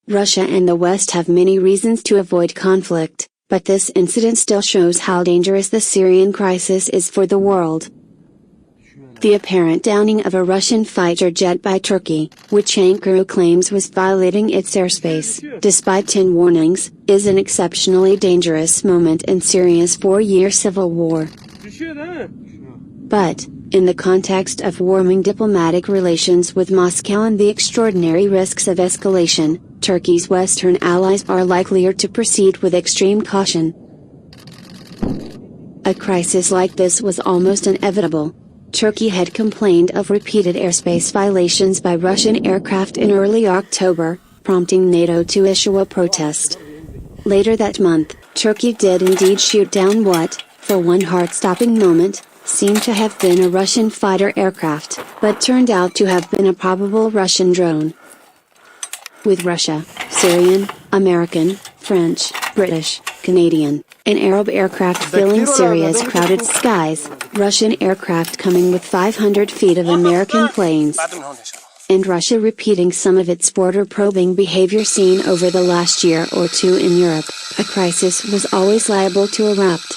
Russia and the West have many reasons to avoid conflict, but this incident still shows how dangerous the Syrian crisis is for the world. The apparent downing of a Russian fighter jet by Turkey, which Ankara claims was violating its airspace, despite 10 warnings, is an exceptionally dangerous moment in Syria's 4-year civil war. But, in the context of warming diplomatic relations with Moscow and the extraordinary risks of escalation, Turkey's Western allies are likelier to proceed with extreme caution. A crisis like this was almost inevitable. Turkey had complained of repeated airspace violations by Russian aircraft in early October, prompting NATO to issue a protest. Later that month, Turkey did indeed shoot down what, for one heart-stopping moment, seemed to have been a Russian fighter aircraft, but turned out to have been a probable Russian drone. With Russia, Syrian, American, French, British, Canadian, and Arab aircraft filling Syria's crowded skies, Russian aircraft coming with 500 feet of American planes, and Russia repeating some of its border-probing behavior seen over the last year or two in Europe, a crisis was always liable to erupt.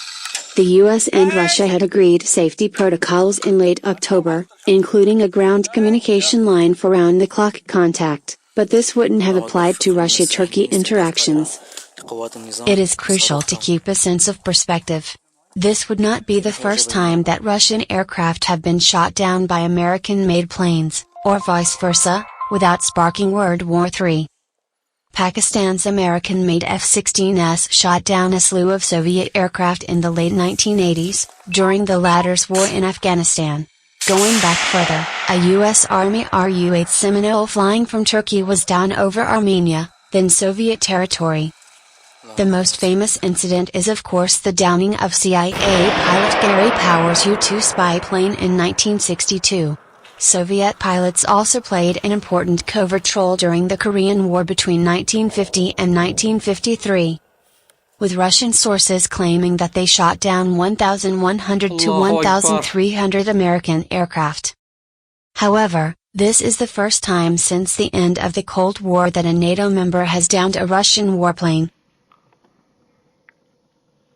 The US and Russia had agreed safety protocols in late October, including a ground communication line for round-the-clock contact, but this wouldn't have applied to Russia-Turkey interactions. It is crucial to keep a sense of perspective. This would not be the first time that Russian aircraft have been shot down by American-made planes, or vice versa, without sparking World War III. Pakistan's American-made F-16s shot down a slew of Soviet aircraft in the late 1980s, during the latter's war in Afghanistan. Going back further, a U.S. Army Ru-8 Seminole flying from Turkey was down over Armenia, then Soviet territory. The most famous incident is of course the downing of CIA pilot Gary Powers' U-2 spy plane in 1962. Soviet pilots also played an important covert role during the Korean War between 1950 and 1953. With Russian sources claiming that they shot down 1,100 to 1,300 American aircraft. However, this is the first time since the end of the Cold War that a NATO member has downed a Russian warplane.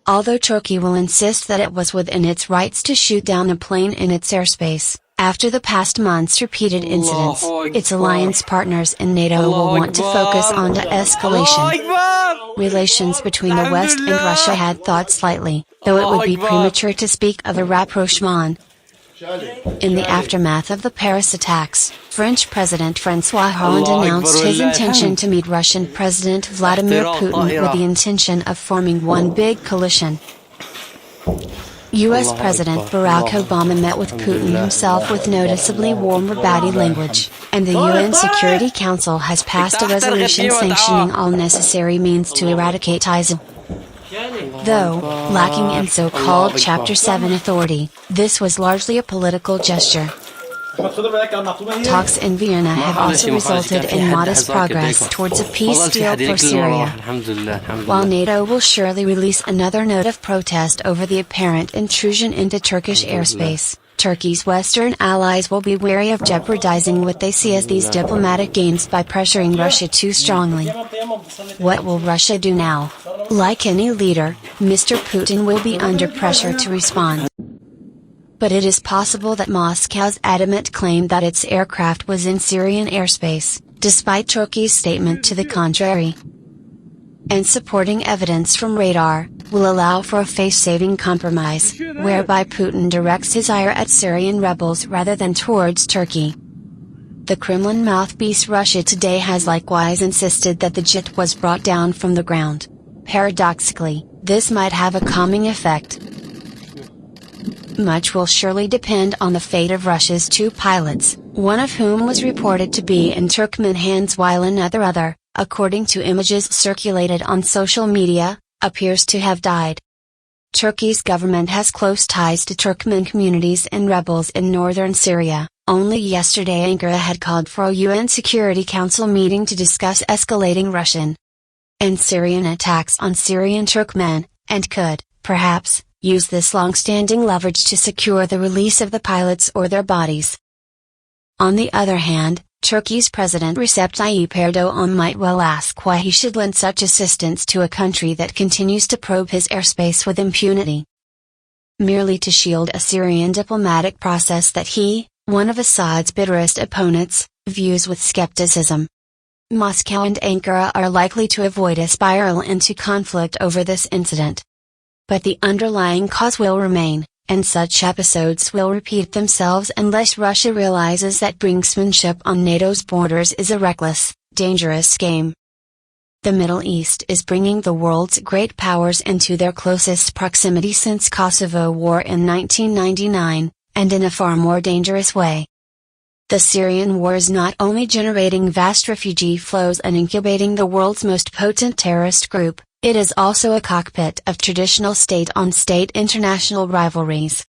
Although Turkey will insist that it was within its rights to shoot down a plane in its airspace, after the past month's repeated incidents, its alliance partners in NATO will want to focus on de-escalation. Relations between the West and Russia had thawed slightly, though it would be premature to speak of a rapprochement. In the aftermath of the Paris attacks, French President François Hollande announced his intention to meet Russian President Vladimir Putin with the intention of forming one big coalition. US President Barack Obama met with Putin himself with noticeably warmer body language, and the UN Security Council has passed a resolution sanctioning all necessary means to eradicate ISIL. Though, lacking in so-called Chapter 7 authority, this was largely a political gesture. Talks in Vienna have also resulted in modest progress towards a peace deal for Syria. While NATO will surely release another note of protest over the apparent intrusion into Turkish airspace, Turkey's Western allies will be wary of jeopardizing what they see as these diplomatic gains by pressuring Russia too strongly. What will Russia do now? Like any leader, Mr. Putin will be under pressure to respond. But it is possible that Moscow's adamant claim that its aircraft was in Syrian airspace, despite Turkey's statement to the contrary, and supporting evidence from radar, will allow for a face-saving compromise, whereby Putin directs his ire at Syrian rebels rather than towards Turkey. The Kremlin mouthpiece Russia Today has likewise insisted that the jet was brought down from the ground. Paradoxically, this might have a calming effect. Much will surely depend on the fate of Russia's two pilots, one of whom was reported to be in Turkmen hands while another, according to images circulated on social media, appears to have died. Turkey's government has close ties to Turkmen communities and rebels in northern Syria. Only yesterday Ankara had called for a UN Security Council meeting to discuss escalating Russian and Syrian attacks on Syrian Turkmen, and could, perhaps, use this long-standing leverage to secure the release of the pilots or their bodies. On the other hand, Turkey's President Recep Tayyip Erdoğan might well ask why he should lend such assistance to a country that continues to probe his airspace with impunity. Merely to shield a Syrian diplomatic process that he, one of Assad's bitterest opponents, views with skepticism. Moscow and Ankara are likely to avoid a spiral into conflict over this incident. But the underlying cause will remain, and such episodes will repeat themselves unless Russia realizes that brinksmanship on NATO's borders is a reckless, dangerous game. The Middle East is bringing the world's great powers into their closest proximity since Kosovo War in 1999, and in a far more dangerous way. The Syrian war is not only generating vast refugee flows and incubating the world's most potent terrorist group, it is also a cockpit of traditional state-on-state international rivalries.